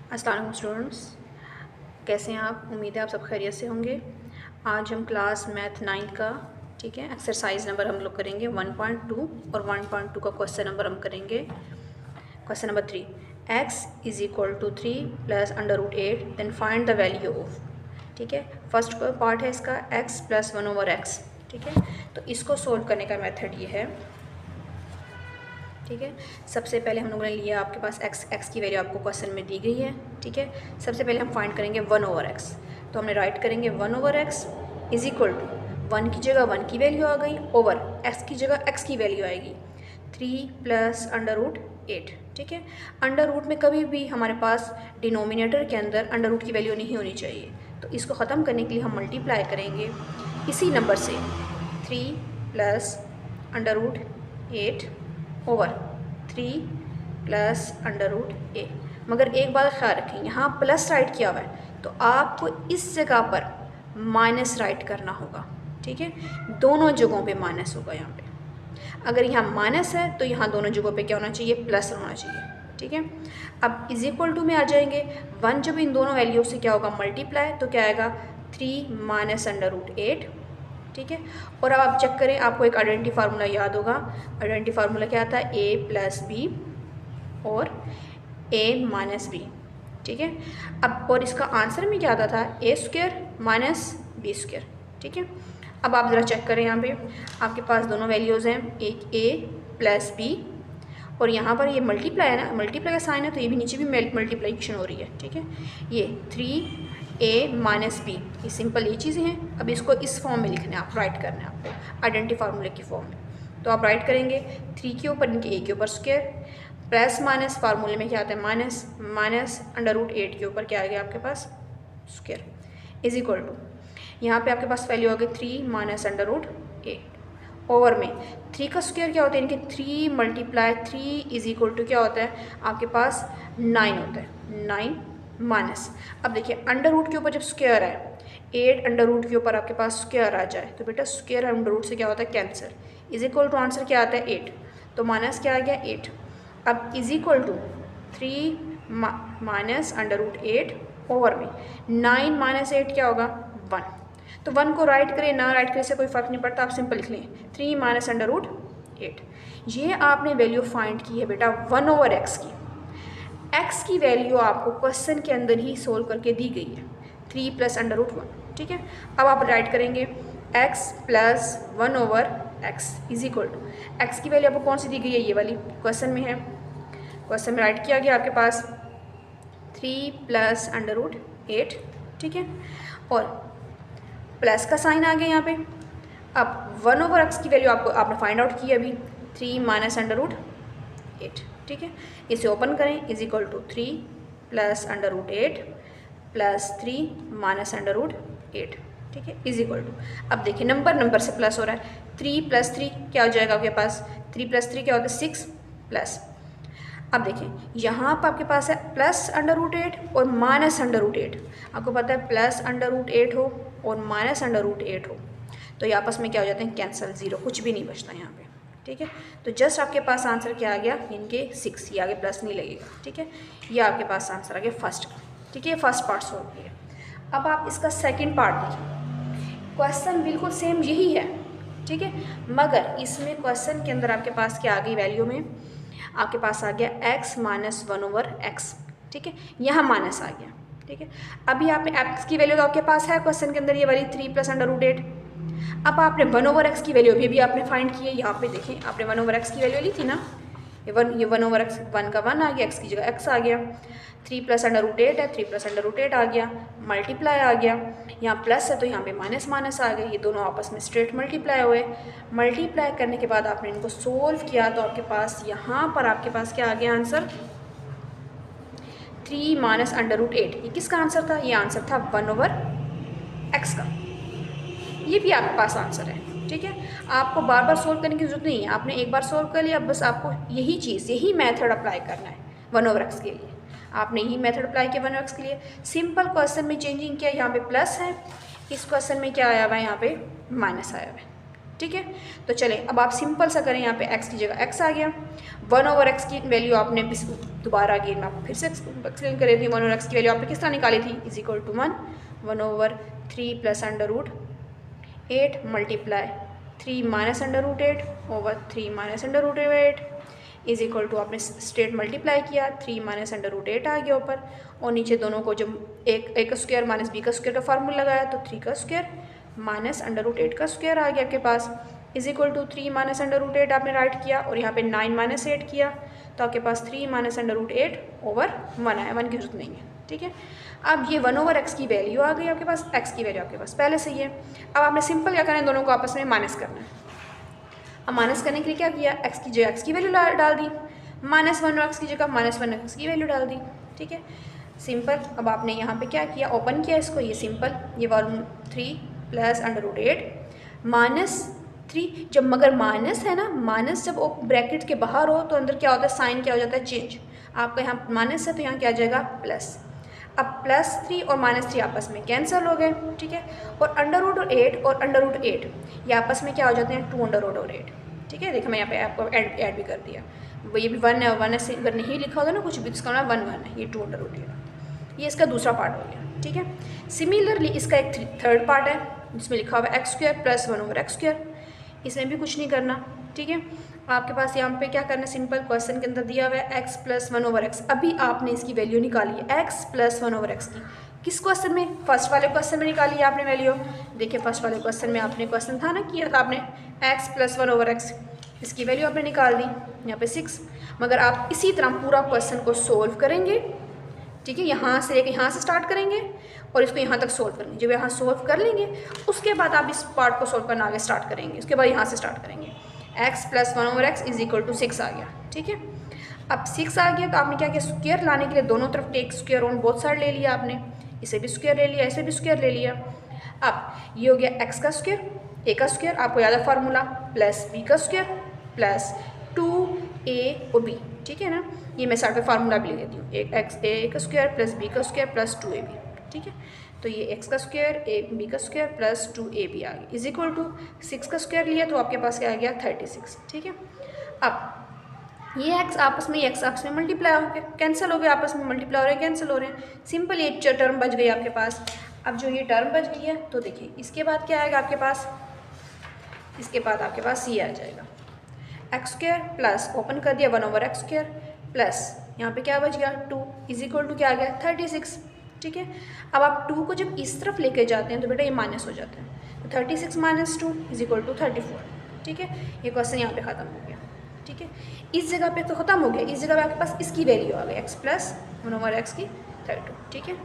अस्सलाम वालेकुम स्टूडेंट्स, कैसे हैं आप? उम्मीद है आप सब खैरियत से होंगे। आज हम क्लास मैथ 9 का एक्सरसाइज नंबर हम लोग करेंगे 1.2 और 1.2 का क्वेश्चन नंबर हम करेंगे। Question number 3, x is equal to 3 plus under root 8 then find the value of. First part है इसका x प्लस 1/x। तो इसको सोल्व करने का मेथड ये है। सबसे पहले हम लोगों ने लिया, आपके पास x की वैल्यू आपको क्वेश्चन में दी गई है। सबसे पहले हम फाइंड करेंगे 1/x। तो हमने राइट करेंगे 1/x इज इक्वल टू 1 की जगह 1 की वैल्यू आ गई, ओवर x की जगह x की वैल्यू आएगी 3 plus under root 8। Under root में कभी भी हमारे पास डिनोमिनेटर के अंदर अंडर रूट की वैल्यू नहीं होनी चाहिए, तो इसको ख़त्म करने के लिए हम मल्टीप्लाई करेंगे इसी नंबर से 3 plus under root 8 over 3 plus under root A. मगर एक बात ख्याल रखें, यहाँ प्लस राइट किया हुआ है तो आपको इस जगह पर माइनस राइट करना होगा। दोनों जगहों पे माइनस होगा यहाँ पे। अगर यहाँ माइनस है तो यहाँ दोनों जगहों पे क्या होना चाहिए? प्लस होना चाहिए। अब इज इक्वल टू में आ जाएंगे 1, जब इन दोनों वैल्यू से क्या होगा? मल्टीप्लाई, तो क्या आएगा 3 माइनस अंडर रूट 8। और अब आप चेक करें, आपको एक आइडेंटिटी फार्मूला याद होगा। आइडेंटिटी फार्मूला क्या आता है? a प्लस बी और a माइनस बी। अब और इसका आंसर में क्या आता था? a square minus B square. अब आप ज़रा चेक करें, यहाँ पे आपके पास दोनों वैल्यूज़ हैं, एक a प्लस बी और यहाँ पर ये मल्टीप्लाई है ना, मल्टीप्लाई का साइन है तो ये भी नीचे भी मल्टीप्लिकेशन हो रही है। ये 3a माइनस बी, ये सिंपल ये चीज़ें हैं। अब इसको इस फॉर्म में लिखना है, आप राइट करना है आपको आइडेंटिटी फार्मूले की फॉर्म में। तो आप राइट करेंगे 3 के ऊपर इनके a के ऊपर स्क्वायर, प्लस माइनस फार्मूले में क्या आता है? माइनस, माइनस अंडर रूट 8 के ऊपर क्या आ गया आपके पास? स्क्वायर इज इक्वल टू, यहाँ पे आपके पास वैल्यू आ गई 3 माइनस अंडर रूट 8 ओवर में 3 का स्क्वायर क्या होता है? इनके 3 मल्टीप्लाई 3 इज इक्वल टू क्या होता है आपके पास? 9 होता है। 9 माइनस, अब देखिए अंडर रूट के ऊपर जब स्क्वायर है, 8 अंडर रूट के ऊपर आपके पास स्क्वायर आ जाए तो बेटा स्क्वायर अंडर रूट से क्या होता है? Cancel. Is equal to answer क्या आता है? 8। तो माइनस क्या आ गया? 8। अब is equal to 3 minus under root 8 over में 9 माइनस 8 क्या होगा? 1। तो 1 को राइट करें ना राइट करें से कोई फ़र्क नहीं पड़ता, आप सिंपल लिख लें 3 माइनस अंडर रूट 8। ये आपने वैल्यू फाइंड की है बेटा 1/x की। x की वैल्यू आपको क्वेश्चन के अंदर ही सोल्व करके दी गई है, 3 प्लस अंडर रूट 1। अब आप राइट करेंगे x plus 1/x is equal to, x की वैल्यू आपको कौन सी दी गई है? ये वाली क्वेश्चन में है। क्वेश्चन में राइट किया गया आपके पास 3 प्लस अंडर रूट 8। और प्लस का साइन आ गया यहाँ पे। अब 1/x की वैल्यू आपने फाइंड आउट की अभी, 3 माइनस अंडर रूट 8। इसे ओपन करें, is equal to 3 plus under root 8 plus 3 minus under root 8। Is equal to, अब देखिए नंबर से प्लस हो रहा है, 3 प्लस 3 क्या हो जाएगा आपके पास? 3 प्लस 3 क्या होता है? 6 प्लस, अब देखिए यहाँ पर आपके पास है प्लस अंडर रूट 8 और माइनस अंडर रूट 8। आपको पता है प्लस अंडर रूट 8 हो और माइनस अंडर रूट 8 हो तो ये आपस में क्या हो जाते हैं? कैंसल, ज़ीरो, कुछ भी नहीं बचता यहाँ पे। तो जस्ट आपके पास आंसर क्या आ गया? इनके 6, ये आगे प्लस नहीं लगेगा। ये आपके पास आंसर आ गया फर्स्ट का। फर्स्ट पार्ट सॉल्व किया। अब आप इसका सेकेंड पार्ट देखिए, क्वेश्चन बिल्कुल सेम यही है। मगर इसमें क्वेश्चन के अंदर आपके पास क्या आ गई? वैल्यू में आपके पास आ गया x माइनस 1/x। यहाँ माइनस आ गया। अभी आपने x की वैल्यू तो आपके पास है क्वेश्चन के अंदर, ये वाली 3 प्लस अंडर रूट 8। अब आपने 1/x की वैल्यू भी आपने फाइंड की है। यहाँ पे देखें, आपने 1/x की वैल्यू ली थी ना, ये 1/x, 1 का 1 आ गया, x की जगह x आ गया। 3 प्लस अंडर रूट 8 है, 3 प्लस अंडर रूट 8 आ गया, मल्टीप्लाई आ गया। यहाँ प्लस है तो यहाँ पे माइनस माइनस आ गया, ये दोनों आपस में स्ट्रेट मल्टीप्लाई हुए। मल्टीप्लाई करने के बाद आपने इनको सोल्व किया तो आपके पास यहाँ पर आपके पास क्या आ गया आंसर? 3 minus under root 8। ये किसका आंसर था? ये आंसर था 1/x का। ये भी आपके पास आंसर है। आपको बार बार सोल्व करने की जरूरत नहीं है, आपने एक बार सोल्व कर लिया, बस आपको यही चीज़, यही मेथड अप्लाई करना है 1/x के लिए। आपने यही मेथड अप्लाई किया 1/x के लिए। सिंपल क्वेश्चन में चेंजिंग किया, यहाँ पे प्लस है, इस क्वेश्चन में क्या आया हुआ है? यहाँ पे माइनस आया हुआ है। ठीक है। तो चलें अब आप सिंपल सा करें, यहाँ पे x की जगह x आ गया, 1/x की वैल्यू आपने दोबारा अगेन मैं आपको फिर से एक्सप्लेन कर रही थी, 1/x की वैल्यू आपने किस तरह निकाली थी, is equal to 1/3 plus √8 multiply 3 minus √8/3 minus √8 is equal to आपने स्ट्रेट मल्टीप्लाई किया, 3 माइनस √8 आ गया ऊपर, और नीचे दोनों को जब a का स्क्वायर माइनस b का स्क्वायर का फार्मूला लगाया तो 3 का स्क्वायर माइनस √8 का स्क्वायर आ गया आपके पास, इज इक्वल टू 3 माइनस √8 आपने राइट किया, और यहाँ पे 9 माइनस 8 किया तो आपके पास 3 माइनस √8/1 आया, 1 की जरूरत नहीं है, ठीक है। अब ये 1/x की वैल्यू आ गई आपके पास, x की वैल्यू आपके पास पहले से ही है। अब आपने सिंपल क्या करना है, दोनों को आपस में माइनस करना है। अब माइनस करने के लिए क्या किया, x की जगह x की वैल्यू डाल दी, -1x की जगह -1x की वैल्यू डाल दी, ठीक है, सिंपल। अब आपने यहाँ पे क्या किया, ओपन किया इसको, ये सिंपल, ये 3 प्लस √8 -3, जब मगर माइनस है ना, माइनस जब ब्रैकेट के बाहर हो तो अंदर क्या होता है, साइन क्या हो जाता है, चेंज। आपका यहाँ माइनस है तो यहाँ क्या आ जाएगा, प्लस। अब +3 और -3 आपस में कैंसिल हो गए, ठीक है, और √8 और √8 ये आपस में क्या हो जाते हैं, 2√8, ठीक है। देखिए मैं यहाँ पे आपको ऐड भी कर दिया, वो ये भी 1 है, 1 से अगर नहीं लिखा होगा ना कुछ भी, इसका मतलब 1 है, ये 2√8, ये इसका दूसरा पार्ट हो गया, ठीक है। सिमिलरली इसका एक थर्ड पार्ट है जिसमें लिखा हुआ है x² प्लस 1/x², इसमें भी कुछ नहीं करना, ठीक है। आपके पास यहाँ पे क्या करना है, सिंपल क्वेश्चन के अंदर दिया हुआ है x प्लस 1/x, अभी आपने इसकी वैल्यू निकाली है x प्लस 1/x की, किस क्वेश्चन में, फर्स्ट वाले क्वेश्चन में निकाली है आपने वैल्यू। देखिए फर्स्ट वाले क्वेश्चन में आपने क्वेश्चन था ना, किया था आपने x प्लस 1/x, इसकी वैल्यू आपने निकाल दी यहाँ पे 6, मगर आप इसी तरह पूरा क्वेश्चन को सोल्व करेंगे, ठीक है, यहाँ से लेकर यहाँ से स्टार्ट करेंगे और इसको यहाँ तक सोल्व करेंगे। जब यहाँ सोल्व कर लेंगे उसके बाद आप इस पार्ट को सोल्व करना आगे स्टार्ट करेंगे, उसके बाद यहाँ से स्टार्ट करेंगे, x plus 1/x is equal to 6 आ गया, ठीक है। अब 6 आ गया तो आपने क्या किया, स्क्वायर लाने के लिए दोनों तरफ take square on both side ले लिया आपने, इसे भी स्क्वायर ले लिया, इसे भी स्क्वायर ले लिया। अब ये हो गया x का स्क्वायर, a का स्क्वायर आपको याद है फार्मूला, प्लस b का स्क्वायर प्लस 2a और b, ठीक है ना, ये मैं साइड पे फार्मूला भी ले लेती हूँ, a का स्क्वायर प्लस b का स्क्वायर प्लस 2ab, ठीक है। तो ये x का स्क्वायर b का स्क्वायर प्लस 2ab आ गया, इज इक्वल टू 6 का स्क्वायर लिया तो आपके पास क्या आ गया, 36, ठीक है। अब ये x आपस में, x आपस में मल्टीप्लाई हो गया, कैंसिल हो गया, आपस में मल्टीप्लाई हो रहे हैं, कैंसिल हो रहे हैं, सिंपल ये टर्म बच गई आपके पास। अब जो ये टर्म बच गई है तो देखिए इसके बाद क्या आएगा आपके पास, इसके बाद आपके पास ये आ जाएगा x² प्लस ओपन कर दिया 1/x² प्लस यहाँ पे क्या बच गया 2 इज इक्वल टू क्या आ गया 36, ठीक है। अब आप 2 को जब इस तरफ लेके जाते हैं तो बेटा ये माइनस हो जाता है, तो 36 - 2 इज इक्वल टू 34, ठीक है। ये क्वेश्चन यहाँ पे ख़त्म हो गया, ठीक है। इस जगह पे तो ख़त्म हो गया, इस जगह पे आपके पास इसकी वैल्यू आ गई x प्लस 1/x की 32, ठीक है।